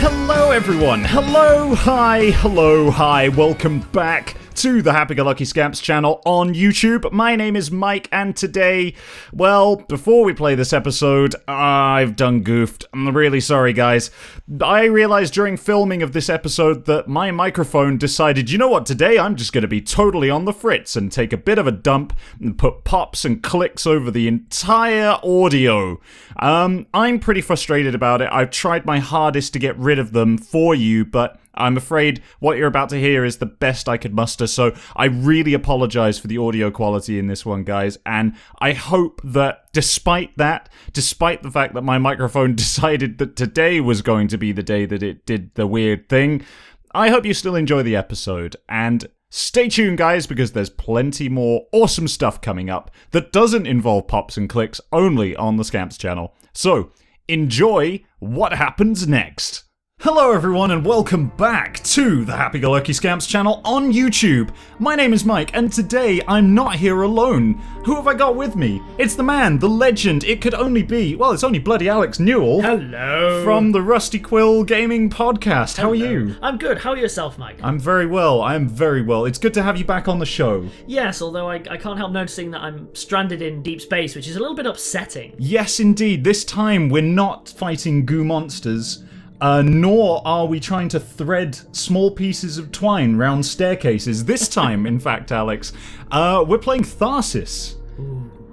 Hello everyone, hello, hi, welcome back to the Happy-Go-Lucky Scamps channel on YouTube. My name is Mike, and today, well, before we play this episode, I've done goofed. I'm really sorry, guys. I realized during filming of this episode that my microphone decided, you know what, today I'm just going to be totally on the fritz and take a bit of a dump and put pops and clicks over the entire audio. I'm pretty frustrated about it. I've tried my hardest to get rid of them for you, but I'm afraid what you're about to hear is the best I could muster, so I really apologize for the audio quality in this one, guys, and I hope that despite the fact that my microphone decided that today was going to be the day that it did the weird thing, I hope you still enjoy the episode, and stay tuned, guys, because there's plenty more awesome stuff coming up that doesn't involve pops and clicks, only on the Scamps channel. So, enjoy what happens next. Hello everyone and welcome back to the Happy-Go-Lucky Scamps channel on YouTube. My name is Mike and today I'm not here alone. Who have I got with me? It's the man, the legend, it could only be, well, it's only bloody Alex Newall. Hello. From the Rusty Quill Gaming Podcast. How are you? I'm good. How are yourself, Mike? I'm very well. It's good to have you back on the show. Yes, although I can't help noticing that I'm stranded in deep space, which is a little bit upsetting. Yes, indeed. This time we're not fighting goo monsters. Nor are we trying to thread small pieces of twine round staircases. This time, in fact, Alex, we're playing Tharsis.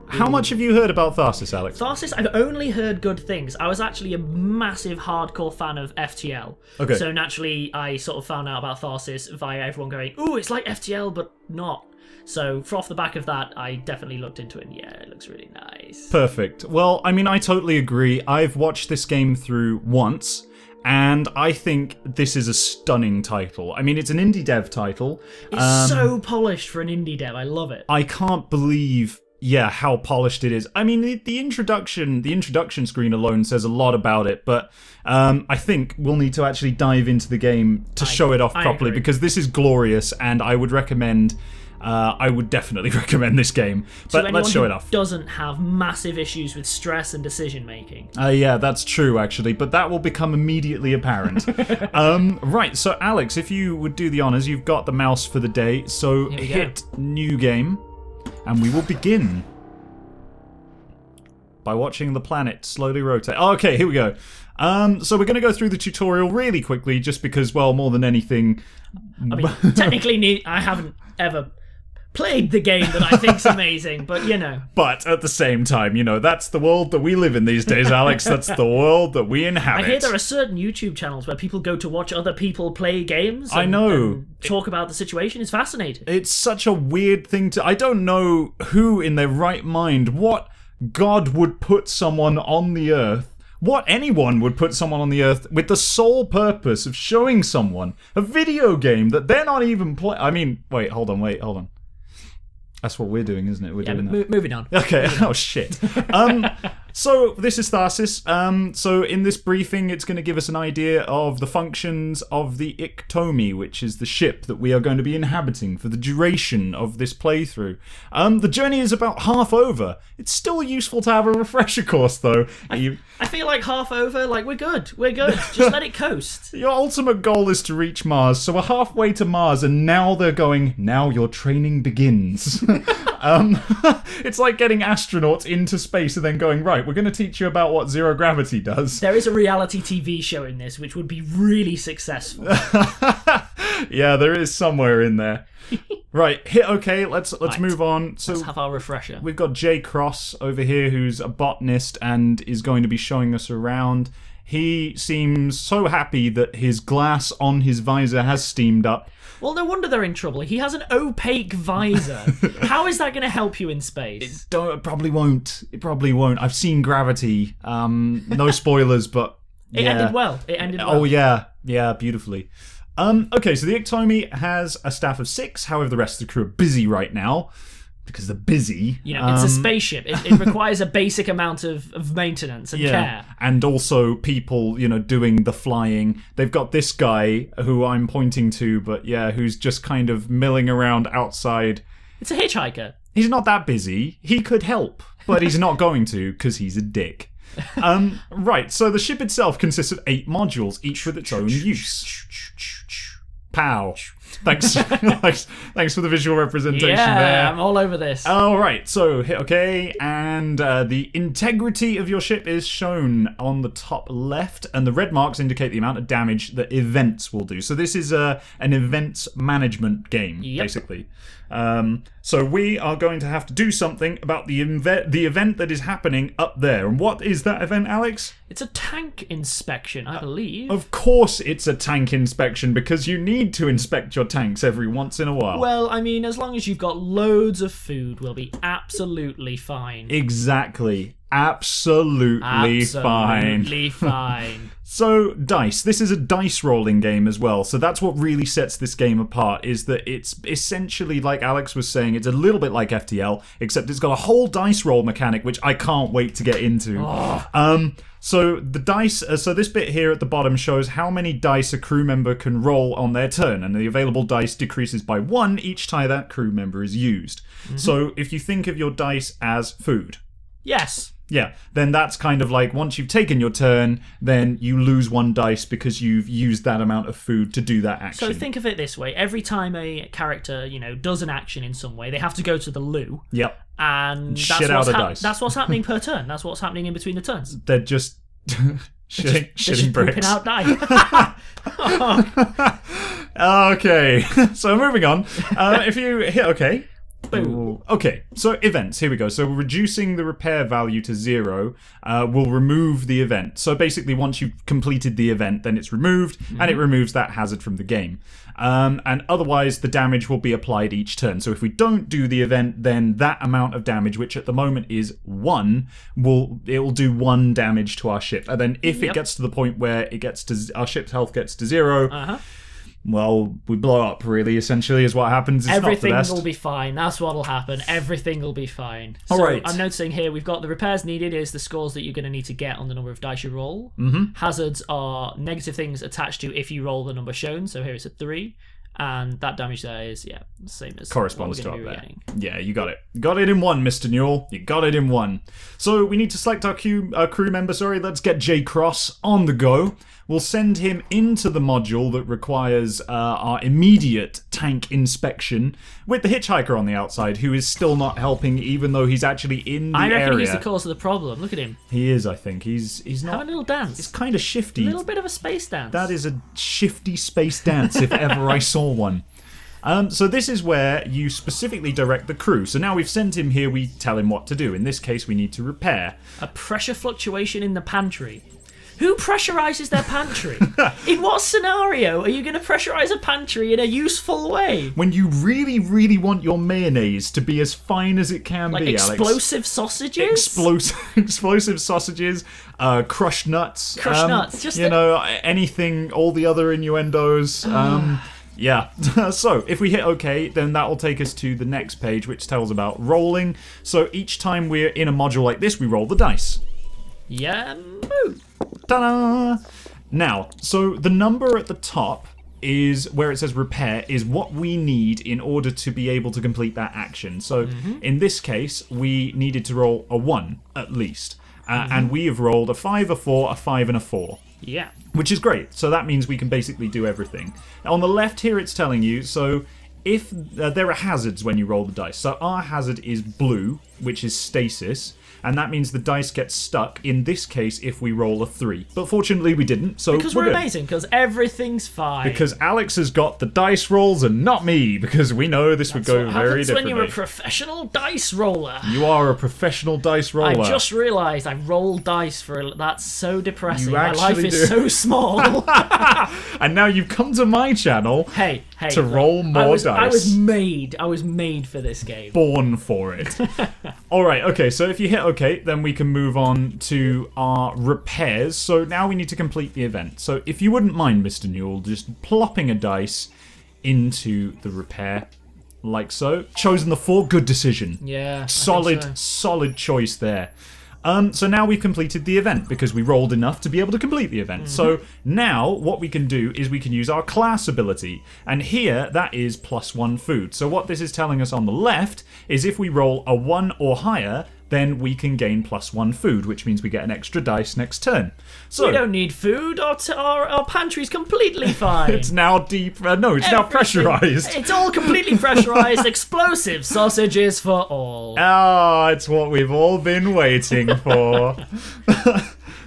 How much have you heard about Tharsis, Alex? Tharsis, I've only heard good things. I was actually a massive hardcore fan of FTL. Okay. So naturally, I sort of found out about Tharsis via everyone going, ooh, it's like FTL, but not. So, off the back of that, I definitely looked into it, and yeah, it looks really nice. Perfect. Well, I mean, I totally agree. I've watched this game through once, and I think this is a stunning title. I mean, it's an indie dev title. It's so polished for an indie dev. I love it. I can't believe, how polished it is. I mean, the introduction screen alone says a lot about it, but I think we'll need to actually dive into the game to show it off properly, because this is glorious, and I would definitely recommend this game. But let's show it off. Doesn't have massive issues with stress and decision making. Yeah, that's true actually, but that will become immediately apparent. Right, so Alex, if you would do the honors, you've got the mouse for the day, so hit new game, and we will begin by watching the planet slowly rotate. Okay, here we go. So we're going to go through the tutorial really quickly, just because, well, more than anything... I mean, technically, I haven't ever played the game that I think's amazing, but you know. But at the same time, that's the world that we live in these days, Alex. That's the world that we inhabit. I hear there are certain YouTube channels where people go to watch other people play games. I know. And talk about the situation. It's fascinating. It's such a weird thing to... I don't know who in their right mind, what God would put someone on the earth, what anyone would put someone on the earth with the sole purpose of showing someone a video game that they're not even playing. I mean, wait, hold on. That's what we're doing, isn't it? We're doing that. Moving on. Okay, oh shit. So this is Tharsis. So in this briefing, it's going to give us an idea of the functions of the Iktomi, which is the ship that we are going to be inhabiting for the duration of this playthrough. The journey is about half over. It's still useful to have a refresher course, though. I feel like half over, like we're good. Just let it coast. Your ultimate goal is to reach Mars, so we're halfway to Mars, and now they're going, now your training begins. It's like getting astronauts into space and then going, right, we're going to teach you about what zero gravity does. There is a reality TV show in this, which would be really successful. Yeah, there is somewhere in there. Right, hit OK, let's move on. So let's have our refresher. We've got Jay Cross over here, who's a botanist and is going to be showing us around. He seems so happy that his glass on his visor has steamed up. Well, no wonder they're in trouble. He has an opaque visor. How is that going to help you in space? It probably won't. I've seen Gravity. No spoilers, but It ended well. Oh, yeah, beautifully. Okay, so the Iktomi has a staff of 6. However, the rest of the crew are busy right now. Because they're busy. It's a spaceship. It requires a basic amount of maintenance and care. And also people, doing the flying. They've got this guy who I'm pointing to, but who's just kind of milling around outside. It's a hitchhiker. He's not that busy. He could help, but he's not going to because he's a dick. Right, so the ship itself consists of 8 modules, each with its own use. Pow. Thanks. Thanks for the visual representation there. I'm all over this. All right, so hit OK, and the integrity of your ship is shown on the top left, and the red marks indicate the amount of damage that events will do. So this is an events management game, basically. So we are going to have to do something about the event that is happening up there. And what is that event, Alex? It's a tank inspection, I believe. Of course it's a tank inspection, because you need to inspect your tanks every once in a while. Well, I mean, as long as you've got loads of food, we'll be absolutely fine. Exactly. Absolutely fine. Absolutely fine. So, dice. This is a dice rolling game as well. So that's what really sets this game apart, is that it's essentially, like Alex was saying, it's a little bit like FTL, except it's got a whole dice roll mechanic, which I can't wait to get into. So the dice, so this bit here at the bottom shows how many dice a crew member can roll on their turn, and the available dice decreases by 1 each time that crew member is used. So if you think of your dice as food. Yes. Yeah, then that's kind of like, once you've taken your turn, then you lose 1 dice because you've used that amount of food to do that action. So think of it this way. Every time a character, does an action in some way, they have to go to the loo. Yep. And shit out a dice. That's what's happening per turn. That's what's happening in between the turns. They're just shitting just bricks. pooping out dice. Okay, so moving on. If you hit OK... Boom. Okay, so events, here we go. So reducing the repair value to 0 will remove the event. So basically, once you've completed the event, then it's removed, and it removes that hazard from the game. And otherwise, the damage will be applied each turn. So if we don't do the event, then that amount of damage, which at the moment is 1, it will do 1 damage to our ship. And then if it gets to the point where our ship's health gets to 0... Well, we blow up, really, essentially, is what happens. It's Everything not the best. will be fine. That's what'll happen. Everything will be fine. All right. I'm noticing here, we've got the repairs needed is the scores that you're going to need to get on the number of dice you roll. Hazards are negative things attached to if you roll the number shown. So here it's a 3. And that damage there is, the same as corresponds to what up we're there. getting. Yeah, you got it. Got it in 1, Mr. Newall. You got it in 1. So we need to select our crew member. Let's get J. Cross on the go. We'll send him into the module that requires our immediate tank inspection with the hitchhiker on the outside, who is still not helping, even though he's actually in the area. I reckon he's the cause of the problem. Look at him. He is, I think. He's not... Have a little dance. He's kind of shifty. A little bit of a space dance. That is a shifty space dance, if ever I saw one. So this is where you specifically direct the crew. So now we've sent him here, we tell him what to do. In this case, we need to repair. A pressure fluctuation in the pantry. Who pressurizes their pantry? In what scenario are you going to pressurize a pantry in a useful way? When you really, really want your mayonnaise to be as fine as it can be, Alex. Explosive sausages? Explosive sausages, crushed nuts. Crushed nuts. Just anything, all the other innuendos. Yeah. So if we hit OK, then that will take us to the next page, which tells about rolling. So each time we're in a module like this, we roll the dice. Yeah. Ta-da! Now, so the number at the top is where it says repair is what we need in order to be able to complete that action. So in this case, we needed to roll a 1 at least. And we have rolled a 5, a 4, a 5, and a 4. Yeah. Which is great. So that means we can basically do everything. On the left here, it's telling you, so if there are hazards when you roll the dice. So our hazard is blue, which is stasis. And that means the dice get stuck, in this case, if we roll a 3. But fortunately, we didn't, so because we're amazing, because everything's fine. Because Alex has got the dice rolls and not me, because we know this would go very differently. That's when you're a professional dice roller. You are a professional dice roller. I just realised I roll dice for... That's so depressing. You My life is so small. And now you've come to my channel to roll more dice. I was made for this game. Born for it. Alright, okay, so if you hit OK, then we can move on to our repairs. So now we need to complete the event. So if you wouldn't mind, Mr. Newall, just plopping a dice into the repair, like so. Chosen the 4, good decision. Yeah. Solid choice there. So now we've completed the event because we rolled enough to be able to complete the event. So now what we can do is we can use our class ability. And here, that is +1 food. So what this is telling us on the left is if we roll a 1 or higher, then we can gain +1 food, which means we get an extra dice next turn. So we don't need food. Our pantry's completely fine. it's now now pressurized. It's all completely pressurized. Explosive sausages for all. Ah, it's what we've all been waiting for.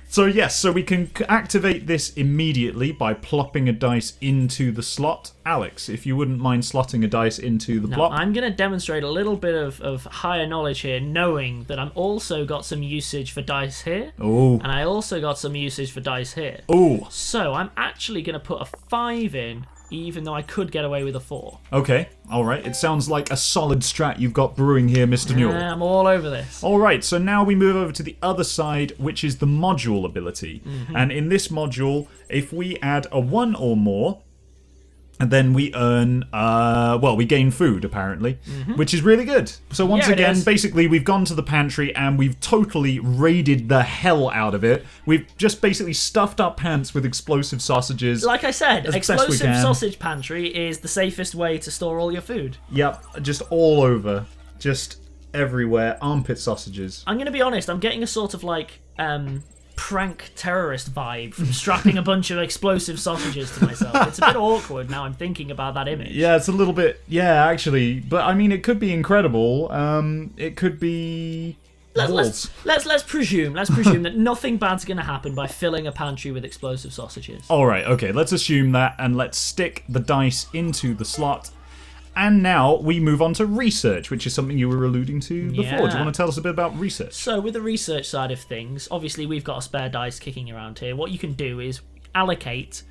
So yes, so we can activate this immediately by plopping a dice into the slot. Alex, if you wouldn't mind slotting a dice into the plop. I'm going to demonstrate a little bit of higher knowledge here, knowing that I'm also got some usage for dice here. Oh. And I also got some usage for dice here. Oh. So I'm actually going to put a 5 in, even though I could get away with a 4. Okay, alright. It sounds like a solid strat you've got brewing here, Mr. Newall. Yeah, I'm all over this. Alright, so now we move over to the other side, which is the module ability. And in this module, if we add a 1 or more, and then we earn, we gain food, apparently, which is really good. So once again, basically, we've gone to the pantry and we've totally raided the hell out of it. We've just basically stuffed our pants with explosive sausages. Like I said, explosive sausage pantry is the safest way to store all your food. Yep, just all over. Just everywhere. Armpit sausages. I'm going to be honest, I'm getting a sort of like... prank terrorist vibe from strapping a bunch of explosive sausages to myself. It's a bit awkward now I'm thinking about that image. Yeah, it's a little bit... Yeah, actually. But, I mean, it could be incredible. It could be... Let's presume that nothing bad's going to happen by filling a pantry with explosive sausages. Alright, okay. Let's assume that, and let's stick the dice into the slot. And now we move on to research, which is something you were alluding to before. Yeah. Do you want to tell us a bit about research? So with the research side of things, obviously we've got a spare dice kicking around here. What you can do is allocate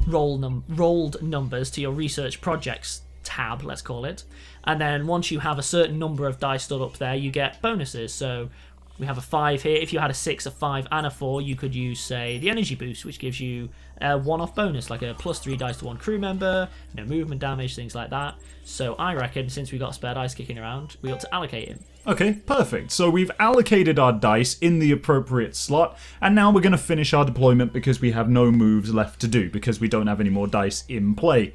rolled numbers to your research projects tab, let's call it. And then once you have a certain number of dice stood up there, you get bonuses. So we have a 5 here. If you had a 6, a 5, and a 4, you could use, say, the energy boost, which gives you a one-off bonus, like a +3 dice to one crew member, no movement damage, things like that. So I reckon, since we got a spare dice kicking around, we ought to allocate him. Okay, perfect. So we've allocated our dice in the appropriate slot, and now we're going to finish our deployment because we have no moves left to do, because we don't have any more dice in play.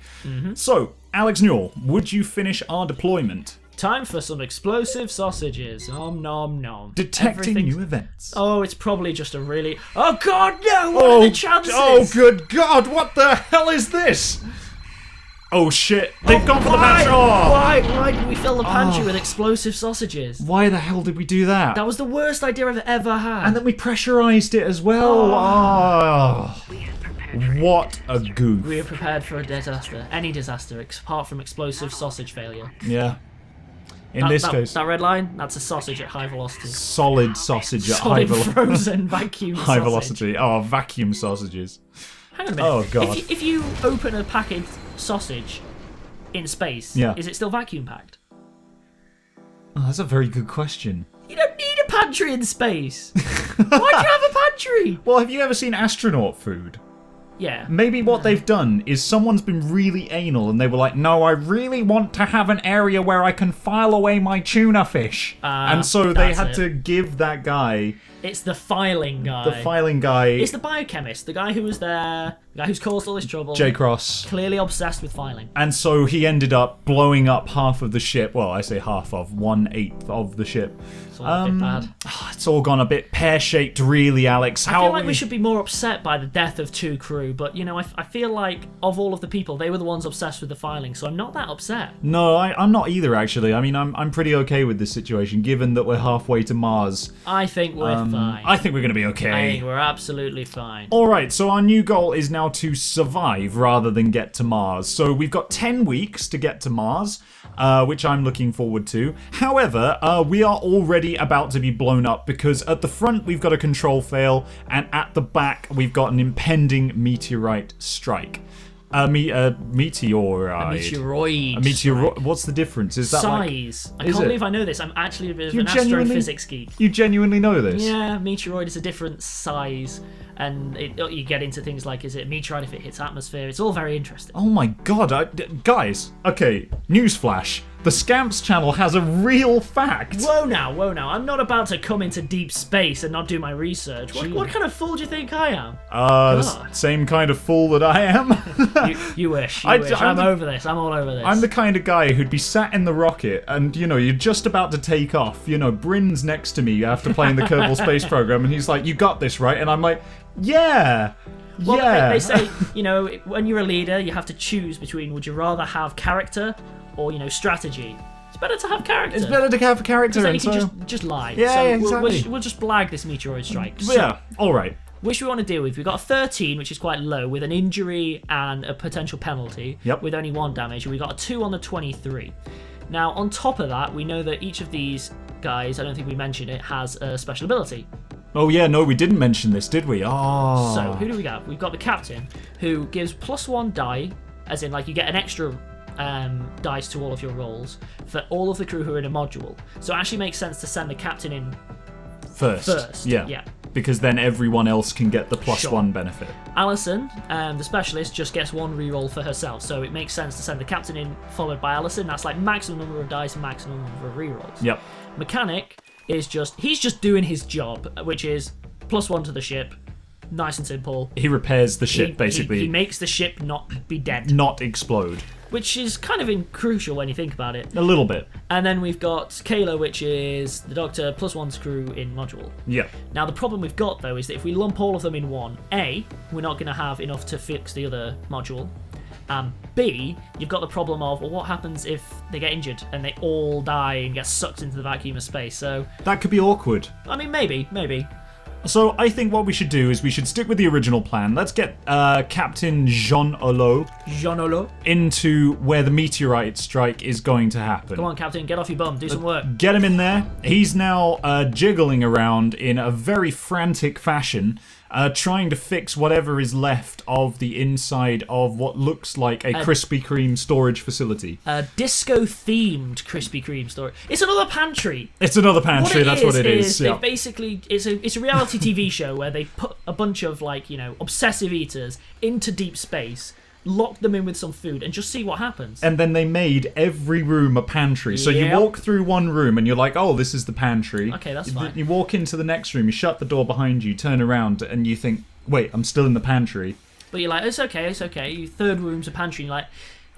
So, Alex Newall, would you finish our deployment? Time for some explosive sausages. Nom nom nom. Detecting new events. Oh, it's probably just a really... Oh god, no! What are the chances? Oh, good god, what the hell is this? Oh shit, they've gone for the pantry. Oh. Why did we fill the pantry with explosive sausages? Why the hell did we do that? That was the worst idea I've ever had. And then we pressurized it as well. Oh. What a goof. We are prepared for a disaster. Any disaster, apart from explosive sausage failure. Yeah. In this case... That red line, that's a sausage at high velocity. Solid sausage at high velocity. Frozen vacuum sausage. High velocity. Oh, vacuum sausages. Hang on a minute. Oh, God. If you open a packaged sausage in space, is it still vacuum packed? Oh, that's a very good question. You don't need a pantry in space. Why do you have a pantry? Well, have you ever seen astronaut food? Yeah. Maybe what they've done is someone's been really anal and they were like, no, I really want to have an area where I can file away my tuna fish. And so they had to give that guy... It's the filing guy. The filing guy. It's the biochemist, the guy who was there, the guy who's caused all this trouble. J. Cross. Clearly obsessed with filing. And so he ended up blowing up half of the ship. Well, I say half of, 1/8 of the ship. It's all a bit bad. It's all gone a bit pear-shaped, really, Alex. I feel like we should be more upset by the death of 2 crew, but, you know, I feel like of all of the people, they were the ones obsessed with the filing, so I'm not that upset. No, I'm not either, actually. I mean, I'm pretty okay with this situation, given that we're halfway to Mars. I think we're fine. I think we're going to be okay. I think we're absolutely fine. Alright, so our new goal is now to survive rather than get to Mars. So we've got 10 weeks to get to Mars, which I'm looking forward to. However, we are already about to be blown up because at the front we've got a control fail, and at the back we've got an impending meteorite strike. Meteoroid. A meteoroid. A meteoroid. What's the difference? Is that size? I can't believe I know this. I'm actually a bit of an astrophysics geek. You genuinely know this? Yeah, meteoroid is a different size, and you get into things like, is it a meteorite if it hits atmosphere? It's all very interesting. Oh my god, guys. Okay, newsflash. The Scamps channel has a real fact. Whoa now. I'm not about to come into deep space and not do my research. What kind of fool do you think I am? The same kind of fool that I am. You wish. I'm over this. I'm all over this. I'm the kind of guy who'd be sat in the rocket and, you're just about to take off. Bryn's next to me after playing the Kerbal Space Program and he's like, you got this, right? And I'm like, yeah. Well, yeah. they say, when you're a leader, you have to choose between would you rather have character or, strategy. It's better to have character. It's better to have a character. Then you can just lie. Yeah, so exactly. We'll just blag this meteoroid strike. Yeah, all right. Which we want to deal with. We've got a 13, which is quite low, with an injury and a potential penalty, with only 1 damage. And we've got a 2 on the 23. Now, on top of that, we know that each of these guys, I don't think we mentioned it, has a special ability. Oh yeah, no, we didn't mention this, did we? Oh. So, who do we got? We've got the captain, who gives +1 die, as in, you get an extra dice to all of your rolls for all of the crew who are in a module. So it actually makes sense to send the captain in first. Yeah. Because then everyone else can get the +1 benefit. Alison, the specialist, just gets 1 reroll for herself, so it makes sense to send the captain in followed by Alison. That's maximum number of dice, maximum number of rerolls. Yep. Mechanic is he's just doing his job, which is +1 to the ship. Nice and simple. He repairs the ship, basically. He makes the ship not be dead. Not explode. Which is kind of crucial when you think about it. A little bit. And then we've got Kayla, which is the Doctor +1 crew in module. Yeah. Now, the problem we've got, though, is that if we lump all of them in one, A, we're not going to have enough to fix the other module. And B, you've got the problem of, what happens if they get injured and they all die and get sucked into the vacuum of space? So that could be awkward. I mean, maybe. So I think what we should do is we should stick with the original plan. Let's get Captain Jean Olo into where the meteorite strike is going to happen. Come on, Captain, get off your bum, do some work. Get him in there. He's now jiggling around in a very frantic fashion, trying to fix whatever is left of the inside of what looks like a Krispy Kreme storage facility. A disco-themed Krispy Kreme storage. It's another pantry. That's what it is. Yeah. Basically, it's a reality TV show where they put a bunch of obsessive eaters into deep space, lock them in with some food, and just see what happens. And then they made every room a pantry. So you walk through one room and you're like, oh, this is the pantry. Okay, that's fine. You walk into the next room, you shut the door behind you, turn around, and you think, wait, I'm still in the pantry. But you're like, it's okay. Your third room's a pantry, and you're like,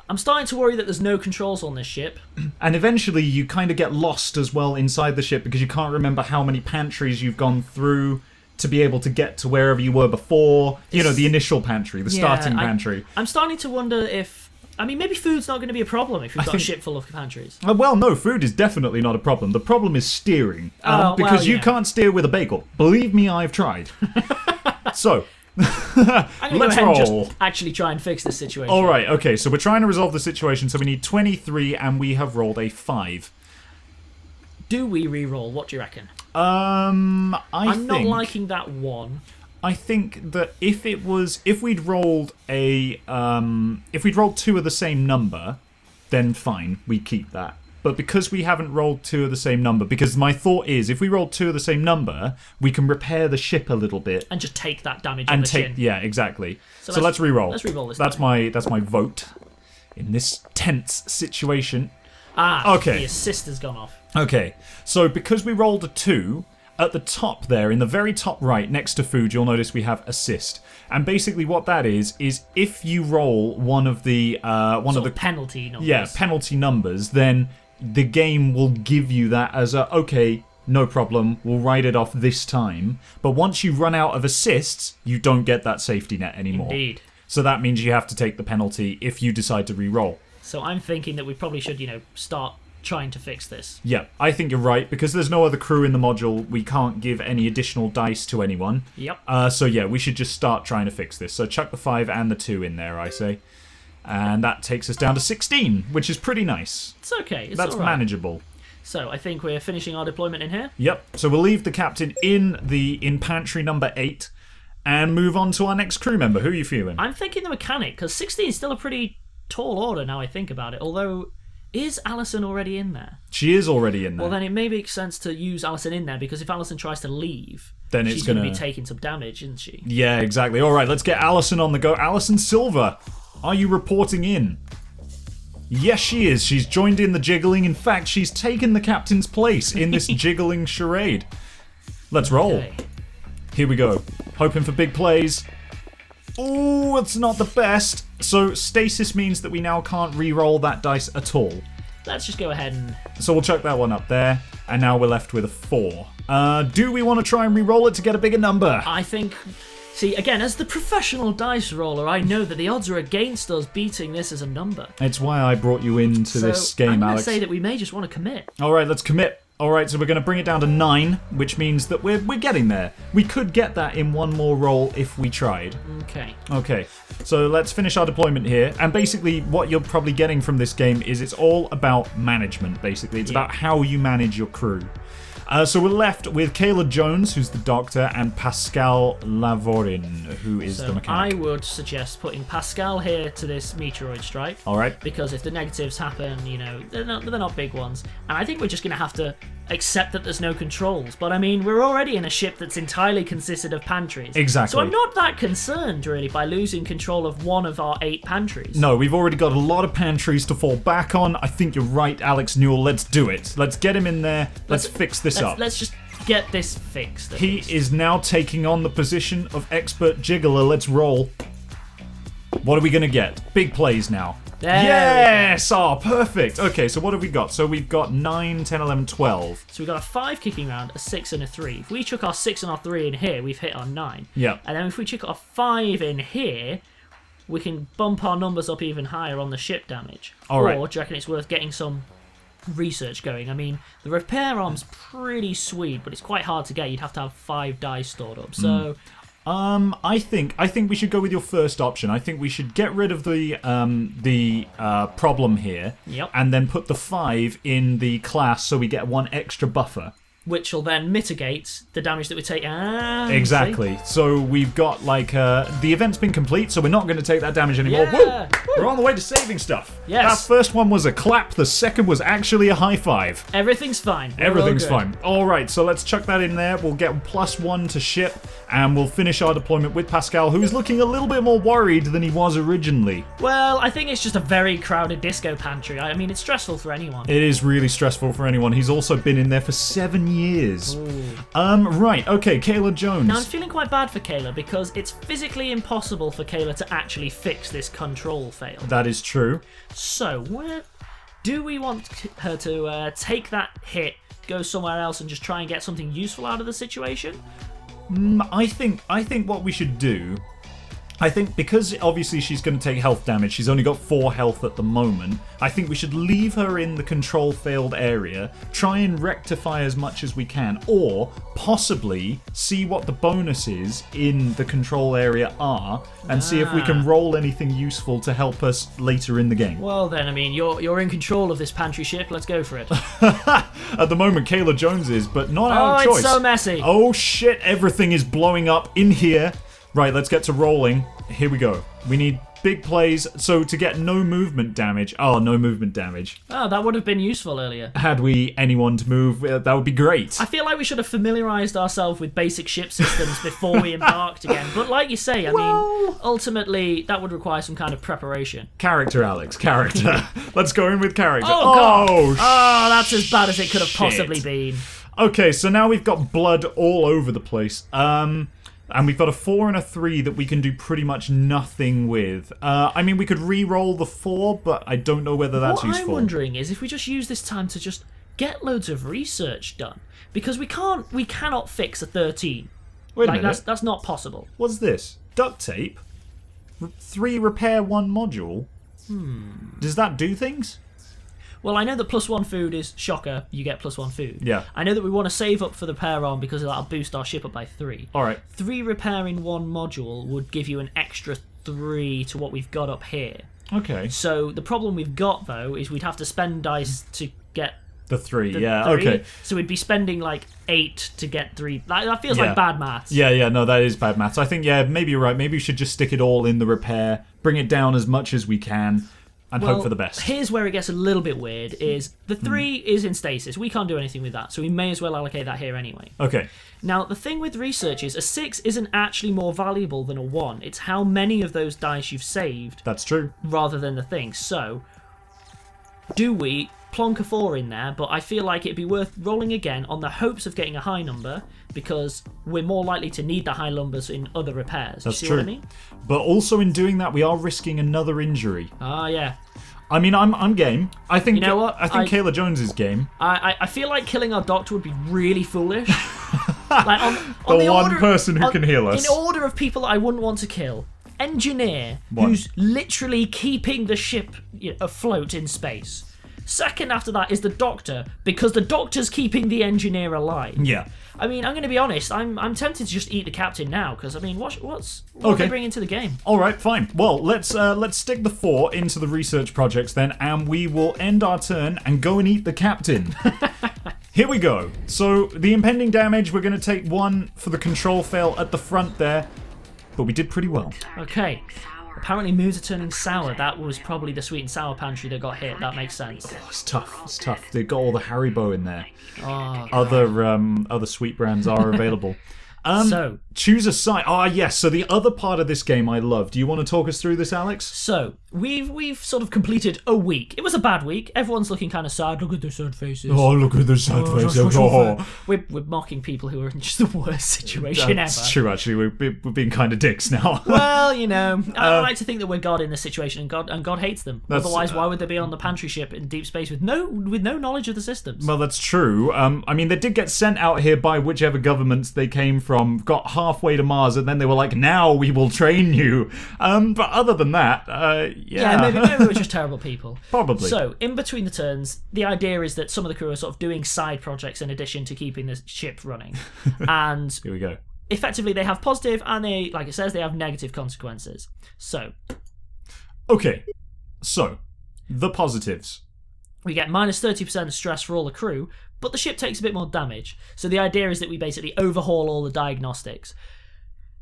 I'm starting to worry that there's no controls on this ship. And eventually you kind of get lost as well inside the ship because you can't remember how many pantries you've gone through to be able to get to wherever you were before. The initial pantry, the starting pantry. I'm starting to wonder if... maybe food's not going to be a problem if you've got a ship full of pantries. Well, no, food is definitely not a problem. The problem is steering. Because you can't steer with a bagel. Believe me, I've tried. So... I'm going to go ahead and just actually try and fix this situation. All right, okay, so we're trying to resolve the situation, so we need 23, and we have rolled a 5. Do we re-roll? What do you reckon? I'm not liking that 1. I think that if we'd rolled 2 of the same number, then fine, we keep that. But because we haven't rolled 2 of the same number, because my thought is, if we roll 2 of the same number, we can repair the ship a little bit and just take that damage on the chin. Yeah, exactly. So let's re-roll. Let's re-roll this. That's my vote in this tense situation. Okay. The assist has gone off. Okay, so because we rolled a 2, at the top there, in the very top right, next to food, you'll notice we have assist. And basically what that is if you roll one of the penalty numbers. Yeah, penalty numbers, then the game will give you that as okay, no problem, we'll write it off this time. But once you run out of assists, you don't get that safety net anymore. Indeed. So that means you have to take the penalty if you decide to re-roll. So I'm thinking that we probably should, start trying to fix this. Yeah, I think you're right, because there's no other crew in the module, we can't give any additional dice to anyone. Yep. So yeah, we should just start trying to fix this. So chuck the 5 and the 2 in there, I say. And that takes us down to 16, which is pretty nice. It's okay. That's all right. Manageable. So I think we're finishing our deployment in here. Yep. So we'll leave the captain in pantry number 8 and move on to our next crew member. Who are you feeling? I'm thinking the mechanic, because 16 is still a pretty tall order now I think about it. Although, is Alison already in there? She is already in there. Well, then it may make sense to use Alison in there, because if Alison tries to leave, then she's going to be taking some damage, isn't she? Yeah, exactly. All right, let's get Alison on the go. Alison Silver, are you reporting in? Yes, she is. She's joined in the jiggling. In fact, she's taken the captain's place in this jiggling charade. Let's roll. Okay. Here we go. Hoping for big plays. Ooh, it's not the best. So stasis means that we now can't re-roll that dice at all. Let's just go ahead and... So we'll chuck that one up there. And now we're left with a 4. Do we want to try and re-roll it to get a bigger number? I think... See, again, as the professional dice roller, I know that the odds are against us beating this as a number. It's why I brought you into this game, I'm going to Alex. say that we may just want to commit. All right, let's commit. All right, so we're going to bring it down to 9, which means that we're getting there. We could get that in one more roll if we tried. Okay. Okay, so let's finish our deployment here. And basically, what you're probably getting from this game is it's all about management, basically. It's about how you manage your crew. So we're left with Kayla Jones, who's the doctor, and Pascal Lavorin, who is the mechanic. I would suggest putting Pascal here to this meteoroid strike. All right. Because if the negatives happen, they're not big ones. And I think we're just going to have to accept that there's no controls. But I mean, we're already in a ship that's entirely consisted of pantries. Exactly. So I'm not that concerned, really, by losing control of one of our 8 pantries. No, we've already got a lot of pantries to fall back on. I think you're right, Alex Newall. Let's do it. Let's get him in there. Let's fix this up. Let's just get this fixed. He is now taking on the position of expert jiggler. Let's roll. What are we going to get? Big plays now. Yes! Oh, perfect. Okay, so what have we got? So we've got 9, 10, 11, 12. So we've got a 5 kicking round, a 6 and a 3. If we chuck our 6 and our 3 in here, we've hit our 9. Yeah. And then if we chuck our 5 in here, we can bump our numbers up even higher on the ship damage. All right. Or do you reckon it's worth getting some research going? I mean, the repair arm's pretty sweet, but it's quite hard to get. You'd have to have 5 dice stored up. So... I think we should go with your first option. I think we should get rid of the problem here, and then put the 5 in the class so we get 1 extra buffer. Which will then mitigate the damage that we take. Exactly. See? So we've got the event's been complete, so we're not going to take that damage anymore. Yeah. Woo! We're on the way to saving stuff. Yes. That first one was a clap. The second was actually a high five. Everything's fine. Everything's fine. All right, so let's chuck that in there. We'll get +1 to ship, and we'll finish our deployment with Pascal, who is looking a little bit more worried than he was originally. Well, I think it's just a very crowded disco pantry. I mean, it's stressful for anyone. It is really stressful for anyone. He's also been in there for 7 years. Right, okay, Kayla Jones. Now, I'm feeling quite bad for Kayla because it's physically impossible for Kayla to actually fix this control fail. That is true. So, do we want her to take that hit, go somewhere else, and just try and get something useful out of the situation? I think what we should do... I think because obviously she's going to take health damage, she's only got 4 health at the moment, I think we should leave her in the control failed area, try and rectify as much as we can, or possibly see what the bonuses in the control area are, and see if we can roll anything useful to help us later in the game. Well then, I mean, you're in control of this pantry ship, let's go for it. At the moment, Kayla Jones is, but not our choice. Oh, it's so messy. Oh shit, everything is blowing up in here. Right, let's get to rolling. Here we go. We need big plays, so to get no movement damage. Oh, no movement damage. Oh, that would have been useful earlier. Had we anyone to move, that would be great. I feel like we should have familiarised ourselves with basic ship systems before we embarked again. But like you say, I mean, ultimately, that would require some kind of preparation. Character, Alex, character. Let's go in with character. Oh, God. Oh, that's as bad as it could have possibly been. Okay, so now we've got blood all over the place. And we've got a 4 and a 3 that we can do pretty much nothing with. I mean, we could re-roll the 4, but I don't know whether that's useful. What I'm wondering is if we just use this time to just get loads of research done. Because we cannot fix a 13. Wait a minute. That's not possible. What's this? Duct tape? 3 repair 1 module? Does that do things? Well, I know that +1 food is shocker, you get +1 food. Yeah. I know that we want to save up for the repair arm because that'll boost our ship up by 3. Alright. 3 repairing 1 module would give you an extra 3 to what we've got up here. Okay. So the problem we've got, though, is we'd have to spend dice to get... The 3, the yeah, 3. okay. So we'd be spending like 8 to get 3. That feels like bad maths. Yeah, no, that is bad maths. I think, maybe you're right. Maybe we should just stick it all in the repair, bring it down as much as we can, and hope for the best. Here's where it gets a little bit weird, is the 3 is in stasis. We can't do anything with that, so we may as well allocate that here anyway. Okay. Now, the thing with research is a 6 isn't actually more valuable than a 1. It's how many of those dice you've saved. That's true. Rather than the thing. So, do we plonk a 4 in there? But I feel like it'd be worth rolling again on the hopes of getting a high number, because we're more likely to need the high numbers in other repairs. That's see true. What I mean? But also in doing that, we are risking another injury. Ah, yeah. I mean, I'm game. I think. You know what? I think Kayla Jones is game. I feel like killing our doctor would be really foolish. Like on The one order, person who can heal us. In order of people that I wouldn't want to kill, engineer, One. who's literally keeping the ship afloat in space. Second after that is the doctor, because the doctor's keeping the engineer alive. Yeah. I mean, I'm going to be honest. I'm tempted to just eat the captain now, because I mean, what are they bringing to the game? All right, fine. Well, let's stick the 4 into the research projects then, and we will end our turn and go and eat the captain. Here we go. So the impending damage, we're going to take 1 for the control fail at the front there, but we did pretty well. Okay. Apparently moods are turning sour. That was probably the sweet and sour pantry that got hit. That makes sense. Oh, it's tough. It's tough. They've got all the Haribo in there. Oh, Other sweet brands are available. So, choose a side. Ah, yes. So the other part of this game I love. Do you want to talk us through this, Alex? So we've sort of completed a week. It was a bad week. Everyone's looking kind of sad. Look at their sad faces. Oh, look at the sad faces. Oh. We're mocking people who are in just the worst situation That's ever. true, actually. We're being kind of dicks now. Well, you know, I like to think that we're God in this situation, and God hates them. That's- Otherwise, why would they be on the pantry ship in deep space with no knowledge of the systems? Well, that's true. I mean, they did get sent out here by whichever governments they came from, got halfway to Mars, and then they were like, now we will train you. But other than that, Yeah, maybe we're just terrible people. Probably. So, in between the turns, the idea is that some of the crew are sort of doing side projects in addition to keeping the ship running. And Here we go. effectively, they have positive and they, like it says, they have negative consequences. So, Okay. So, the positives. we get minus 30% stress for all the crew, but the ship takes a bit more damage. So the idea is that we basically overhaul all the diagnostics.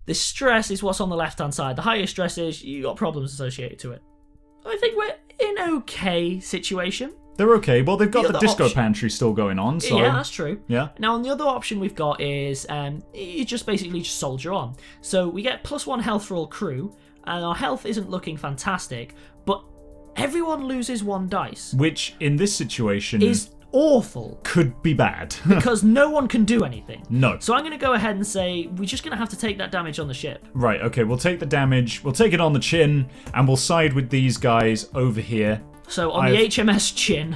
The stress is what's on the left-hand side. The higher stress is you got problems associated to it. I think we're in okay situation. They're okay. Well, they've got The the other disco option- pantry still going on, so... Yeah, that's true. Yeah. Now, the other option we've got is you just basically just soldier on. So we get +1 health for all crew, and our health isn't looking fantastic, but everyone loses 1 dice. Which, in this situation... Is awful. could be bad. Because no one can do anything. No. So I'm going to go ahead and say we're just going to have to take that damage on the ship. Right, okay, we'll take the damage, we'll take it on the chin, and we'll side with these guys over here. So on the HMS Chin,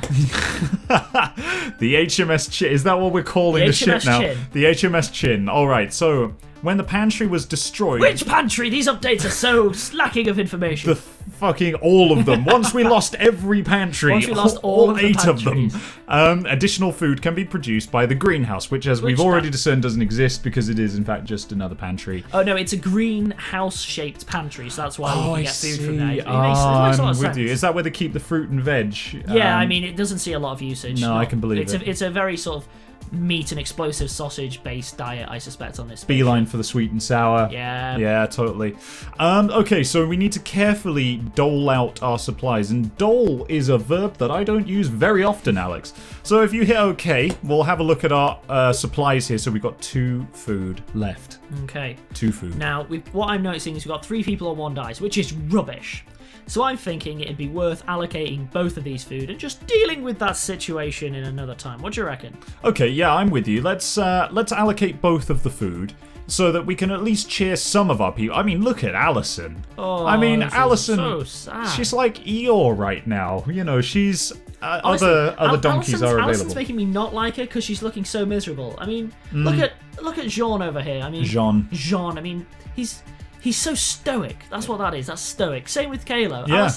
The HMS Chin, is that what we're calling the ship HMS now? Chin. The HMS Chin. Alright, so when the pantry was destroyed... which pantry? These updates are so lacking of information. The fucking all of them. Once we lost every pantry, Once we lost all of the 8 of them, pantries. additional food can be produced by the greenhouse, which, as we've already discerned, doesn't exist because it is in fact just another pantry. Oh no, it's a greenhouse-shaped pantry, so that's why we can get food from there. It makes a I'm lot of with sense. you. Is that where they keep the fruit and veg? Yeah, I mean, it doesn't see a lot of usage. No, I can believe It's a very sort of meat and explosive sausage-based diet, I suspect, on this. Beeline for the sweet and sour. Yeah. Yeah, totally. Okay, so we need to carefully dole out our supplies, and dole is a verb that I don't use very often, Alex. So if you hit okay, we'll have a look at our supplies here. So we've got 2 food left. Okay. 2 food. Now, what I'm noticing is we've got 3 people on 1 dice, which is rubbish. So I'm thinking it'd be worth allocating both of these food and just dealing with that situation in another time. What do you reckon? Okay, yeah, I'm with you. Let's allocate both of the food so that we can at least cheer some of our people. I mean, look at Allison. Oh, I mean, this is Allison, so sad. she's like Eeyore right now. You know, she's Honestly, other donkeys are available. Allison's making me not like her because she's looking so miserable. I mean, look at Jean over here. I mean, Jean. I mean, he's so stoic. That's what that is. That's stoic. Same with Kayla. Yeah.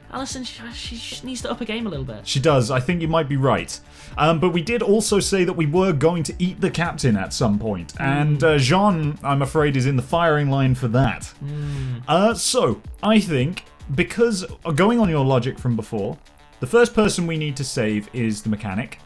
Allison, she needs to up her game a little bit. She does. I think you might be right. But we did also say that we were going to eat the captain at some point. And Jean, I'm afraid, is in the firing line for that. So, I think, because going on your logic from before, the first person we need to save is the mechanic.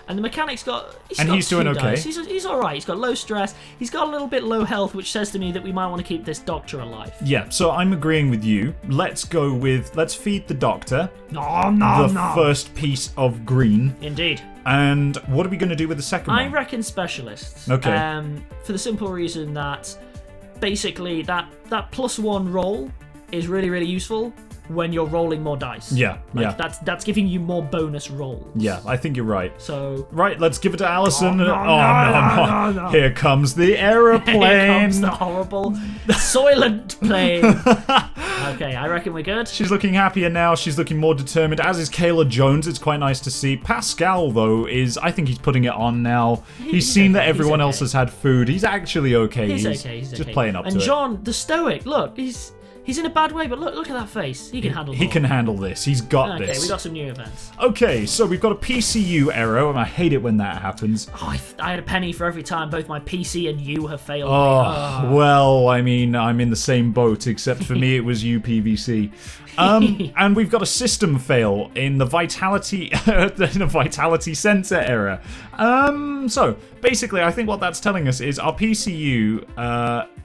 And the mechanic's got... He's doing two okay. dice. He's alright. He's got low stress. He's got a little bit low health, which says to me that we might want to keep this doctor alive. Yeah, so I'm agreeing with you. Let's feed the doctor No. first piece of green. Indeed. And what are we going to do with the second I one? reckon specialists. Okay. For the simple reason that basically that +1 roll is really, really useful. when you're rolling more dice. Yeah, Like, that's giving you more bonus rolls. Yeah, I think you're right. So Right, let's give it to Alison. no. Here comes the aeroplane. here comes the horrible Soylent plane. Okay, I reckon we're good. She's looking happier now. She's looking more determined, as is Kayla Jones. It's quite nice to see. Pascal, though, I think he's putting it on now. He's seen that everyone else has had food. He's actually okay. He's okay. Just playing up to it. And John, the stoic, look, he's in a bad way, but look at that face. He can handle it. He can handle this. He's got this. Okay, we got some new events. Okay, so we've got a PCU error, and I hate it when that happens. Oh, I had a penny for every time both my PC and you have failed. Well, I mean, I'm in the same boat, except for me it was UPVC. And we've got a system fail in the vitality sensor error. So basically, I think what that's telling us is our PCU,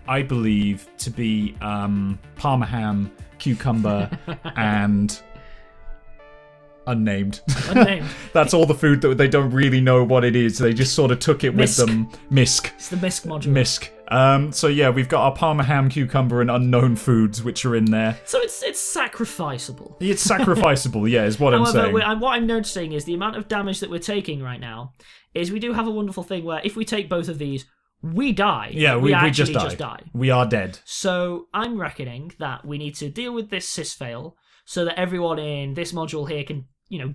I believe to be Parma ham, cucumber, and unnamed. That's all the food that they don't really know what it is. They just sort of took it with them. MISC. It's the MISC module. MISC. So yeah, we've got our Parma ham, cucumber, and unknown foods which are in there. So it's sacrificable. It's sacrificable, yeah, is what I'm saying. What I'm noticing is the amount of damage that we're taking right now is we do have a wonderful thing where if we take both of these, we die. Yeah, we actually just die. We are dead. So I'm reckoning that we need to deal with this sysfail so that everyone in this module here can,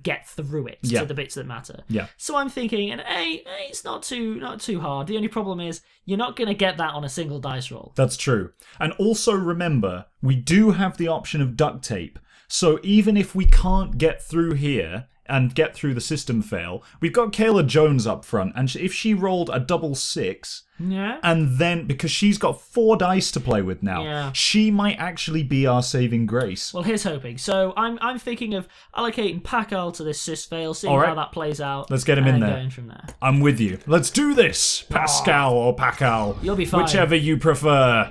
get through it to the bits that matter. Yeah. So I'm thinking, and it's not too hard. The only problem is you're not going to get that on a single dice roll. That's true. And also remember, we do have the option of duct tape. So even if we can't get through here and get through the system fail, we've got Kayla Jones up front, and if she rolled a double 6, and then because she's got 4 dice to play with now, she might actually be our saving grace. Well, here's hoping. So I'm thinking of allocating Pascal to this sys fail, seeing how that plays out. Let's get him in there. Going from there. I'm with you. Let's do this, Pascal or Pascal. You'll be fine. Whichever you prefer.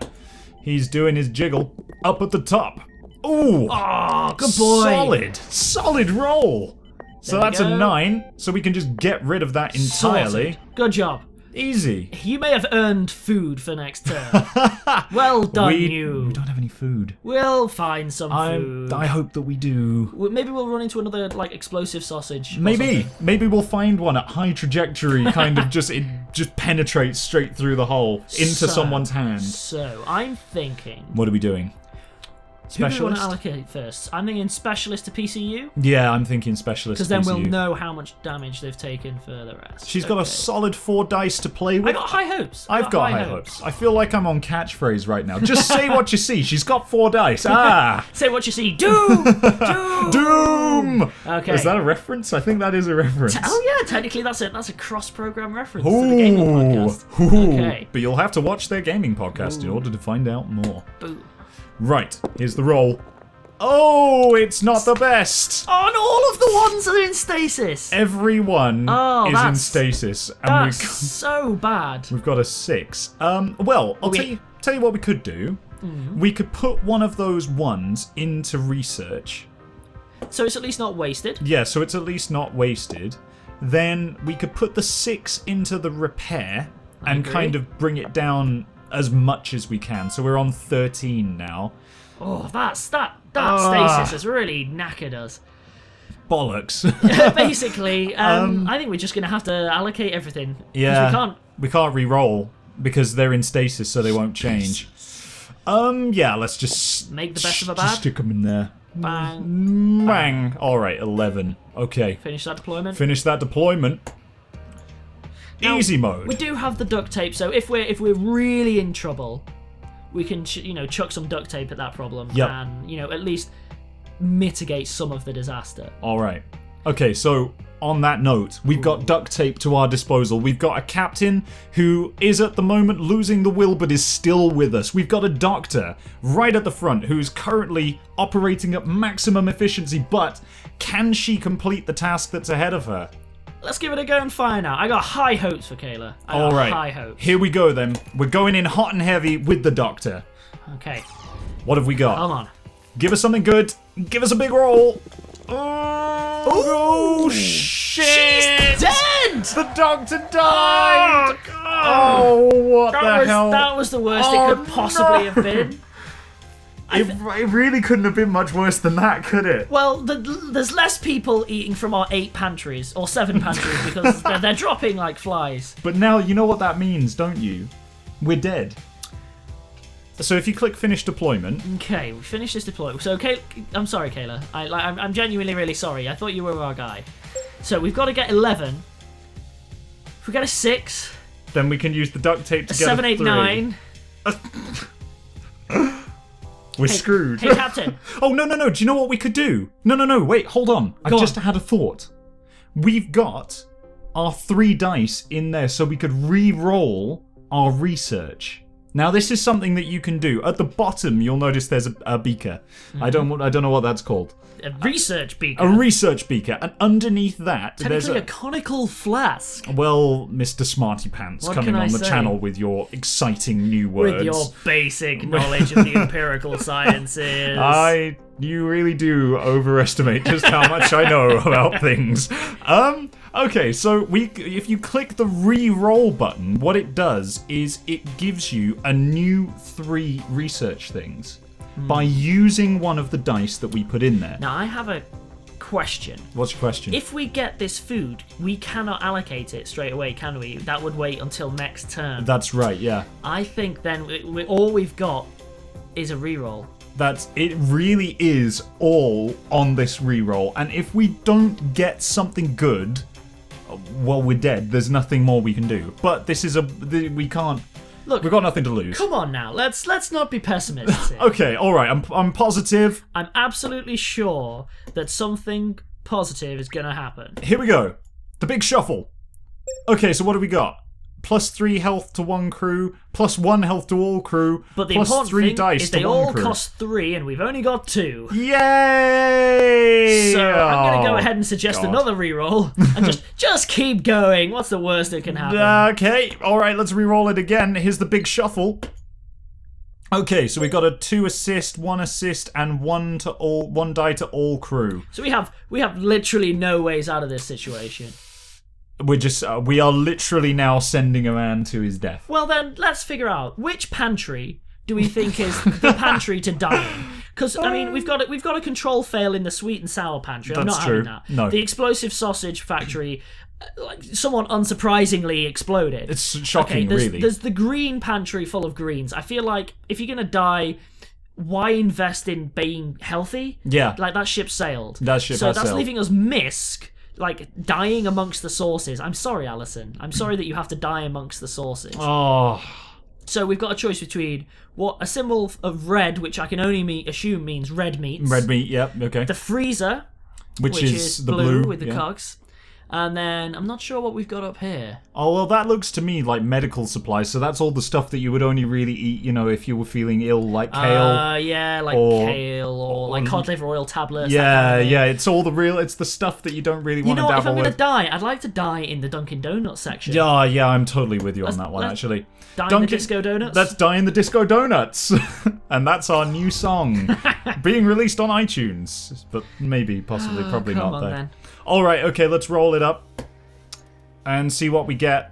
He's doing his jiggle up at the top. Ooh. Oh, good boy. Solid roll. So that's a 9, so we can just get rid of that entirely. Sorted. Good job. Easy. You may have earned food for next turn. Well done, you. We don't have any food. We'll find some food. I hope that we do. Maybe we'll run into another explosive sausage. Maybe we'll find one at high trajectory. It just penetrates straight through the hole into someone's hand. So I'm thinking. What are we doing? Specialist? Who do we want to allocate first? I'm thinking specialist to PCU. Yeah, I'm thinking specialist to PCU. Because then we'll know how much damage they've taken for the rest. She's got a solid 4 dice to play with. I got high hopes. I've got high hopes. I feel like I'm on catchphrase right now. Just say what you see. She's got 4 dice. Ah! Say what you see. Doom! Doom! Doom! Okay. Is that a reference? I think that is a reference. Oh yeah, technically that's a cross-program reference to the gaming podcast. Okay. But you'll have to watch their gaming podcast in order to find out more. Boom. Right, here's the roll. Oh, it's not the best. On all of the ones that are in stasis. Everyone is in stasis. And that's so bad. We've got a 6. Well, I'll tell you what we could do. We could put one of those ones into research. So it's at least not wasted. Yeah, so it's at least not wasted. Then we could put the 6 into the repair and kind of bring it down as much as we can. So we're on 13 now. Oh, that stasis has really knackered us. Bollocks. Basically, I think we're just going to have to allocate everything. Yeah, we can't re-roll because they're in stasis, so they won't change. Yeah, let's just make the best of a bad. Just stick them in there. Bang. Bang. All right, 11. Okay. Finish that deployment. Now, easy mode. We do have the duct tape, so if we're really in trouble, we can chuck some duct tape at that problem and at least mitigate some of the disaster. All right. Okay, so on that note, we've got duct tape to our disposal. We've got a captain who is at the moment losing the will but is still with us. We've got a doctor right at the front who's currently operating at maximum efficiency, but can she complete the task that's ahead of her? Let's give it a go and find out. I got high hopes for Kayla. All right. High hopes. Here we go then. We're going in hot and heavy with the doctor. Okay. What have we got? Hold on. Give us something good. Give us a big roll. Oh, shit! She's dead! The doctor died! Oh, what the hell? That was the worst it could possibly have been. It really couldn't have been much worse than that, could it? Well, there's less people eating from our 8 pantries, or 7 pantries, because they're dropping like flies. But now you know what that means, don't you? We're dead. So if you click finish deployment... Okay, we finished this deployment. So, I'm sorry, Kayla. I'm genuinely really sorry. I thought you were our guy. So we've got to get 11. If we get a 6... Then we can use the duct tape to get 7, a 8, 3. 9... We're screwed. Hey, Captain. Oh, no. Do you know what we could do? No. Wait, hold on. I've just had a thought. We've got our 3 dice in there so we could re-roll our research. Now, this is something that you can do. At the bottom, you'll notice there's a beaker. Mm-hmm. I don't know what that's called. A research beaker. A research beaker. And underneath that, there's a conical flask. Well, Mr. Smarty Pants, coming on the channel with your exciting new words. With your basic knowledge of the empirical sciences. You really do overestimate just how much I know about things. Okay, so if you click the re-roll button, what it does is it gives you a new 3 research things by using one of the dice that we put in there. Now, I have a question. What's your question? If we get this food, we cannot allocate it straight away, can we? That would wait until next turn. That's right, yeah. I think then all we've got is a re-roll. It really is all on this re-roll, and if we don't get something good, well, we're dead. There's nothing more we can do. But this is we can't. Look, we've got nothing to lose. Come on now, let's not be pessimistic. Okay, all right. I'm positive. I'm absolutely sure that something positive is gonna happen. Here we go. The big shuffle. Okay, so what do we got? +3 health to 1 crew, +1 health to all crew, but the plus important 3 thing dice is to they 1 all crew. cost 3 and we've only got 2. Yay! So I'm going to go ahead and suggest another reroll and just keep going. What's the worst that can happen? Okay, all right, let's reroll it again. Here's the big shuffle. Okay, so we got a 2 assist, 1 assist, and 1 die to all crew. So we have literally no ways out of this situation. We are literally now sending a man to his death. Well then, let's figure out which pantry do we think is the pantry to die in? Because I mean, we've got a control fail in the sweet and sour pantry. I'm not having that. No. The explosive sausage factory, somewhat unsurprisingly exploded. It's shocking, really. There's the green pantry full of greens. I feel like if you're gonna die, why invest in being healthy? Yeah. Like that ship sailed. So that's leaving us Misk. Like, dying amongst the sources. I'm sorry, Alison. I'm sorry that you have to die amongst the sources. Oh. So we've got a choice between a symbol of red, which I can only assume means red meats. Red meat, yep, okay. The freezer, which is the blue with the cogs. And then, I'm not sure what we've got up here. Oh, well, that looks to me like medical supplies, so that's all the stuff that you would only really eat, if you were feeling ill, like kale. Yeah, like kale, or like cod liver oil tablets. Yeah, it's it's the stuff that you don't really want to dabble with. If I'm going to die, I'd like to die in the Dunkin' Donuts section. Yeah, I'm totally with you on that one, actually. Die in the Disco Donuts? Let's die in the Disco Donuts. And that's our new song. Being released on iTunes. But maybe, possibly, probably not, though. Then. Alright, okay, let's roll it up. And see what we get.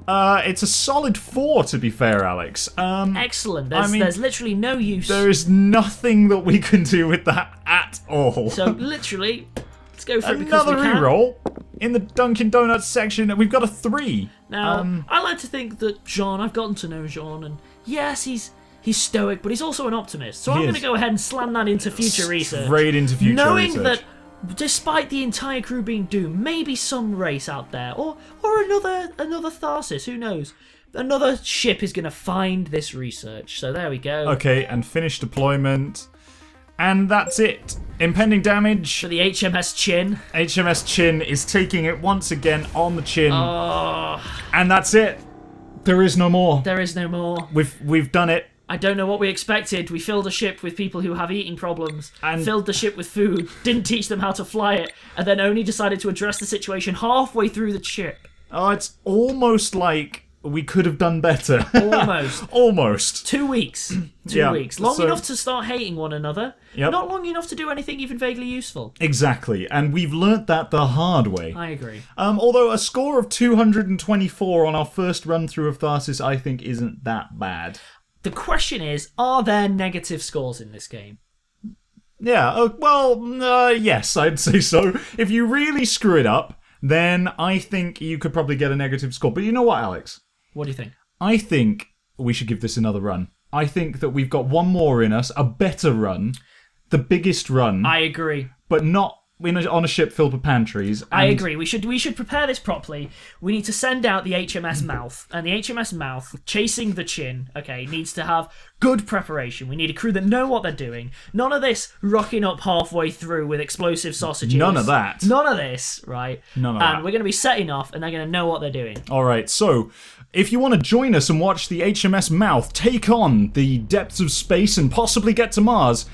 It's a solid 4, to be fair, Alex. Excellent. There's literally no use. There is nothing that we can do with that at all. So, literally, let's go for it because another we can. reroll. In the Dunkin' Donuts section, we've got a 3. Now, I like to think that Jean, I've gotten to know Jean, and yes, he's stoic, but he's also an optimist. So I'm going to go ahead and slam that into future research. Straight into future knowing research. That despite the entire crew being doomed, maybe some race out there, or another Tharsis, who knows? Another ship is going to find this research. So there we go. Okay, and finish deployment. And that's it. Impending damage. For the HMS Chin. HMS Chin is taking it once again on the chin. Oh. And that's it. There is no more. There is no more. We've done it. I don't know what we expected. We filled a ship with people who have eating problems, and filled the ship with food, didn't teach them how to fly it, and then only decided to address the situation halfway through the ship. Oh, it's almost like we could have done better. Almost. Almost. 2 weeks. 2 weeks. Long enough to start hating one another. Yep. Not long enough to do anything even vaguely useful. Exactly. And we've learnt that the hard way. I agree. Although a score of 224 on our first run through of Tharsis, I think isn't that bad. The question is, are there negative scores in this game? Yeah, yes, I'd say so. If you really screw it up, then I think you could probably get a negative score. But you know what, Alex? What do you think? I think we should give this another run. I think that we've got one more in us, a better run, the biggest run. I agree. But not on a ship filled with pantries. I agree. We should prepare this properly. We need to send out the HMS Mouth, and the HMS Mouth, chasing the Chin, needs to have good preparation. We need a crew that know what they're doing. None of this rocking up halfway through with explosive sausages. None of that. None of this, right? None of that. And we're going to be setting off, and they're going to know what they're doing. All right, so if you want to join us and watch the HMS Mouth take on the depths of space and possibly get to Mars,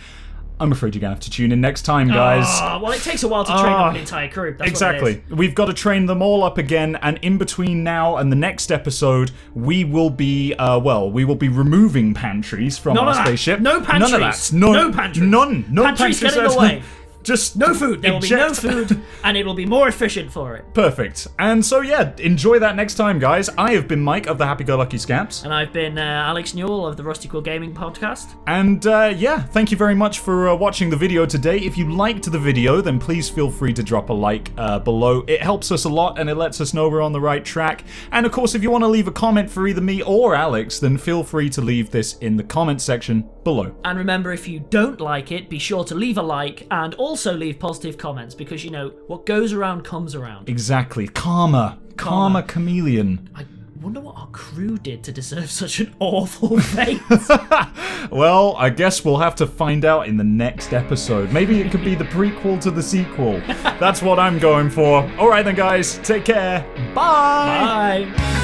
I'm afraid you're going to have to tune in next time, guys. Well, it takes a while to train up an entire crew. That's exactly. We've got to train them all up again, and in between now and the next episode, we will be, removing pantries from our spaceship. No pantries. None of that. No pantries. None. No pantries. Pantries get in the way. Just no food. There will be no food, and it will be more efficient for it. Perfect. And so, enjoy that next time, guys. I have been Mike of the Happy-Go-Lucky Scamps. And I've been Alex Newall of the Rusty Quill Gaming Podcast. And, thank you very much for watching the video today. If you liked the video, then please feel free to drop a like below. It helps us a lot, and it lets us know we're on the right track. And, of course, if you want to leave a comment for either me or Alex, then feel free to leave this in the comment section below. And remember, if you don't like it, be sure to leave a like, and also leave positive comments, because what goes around comes around. Exactly. Karma chameleon. I wonder what our crew did to deserve such an awful fate. Well, I guess we'll have to find out in the next episode. Maybe it could be the prequel to the sequel. That's what I'm going for. All right then, guys. Take care. Bye. Bye.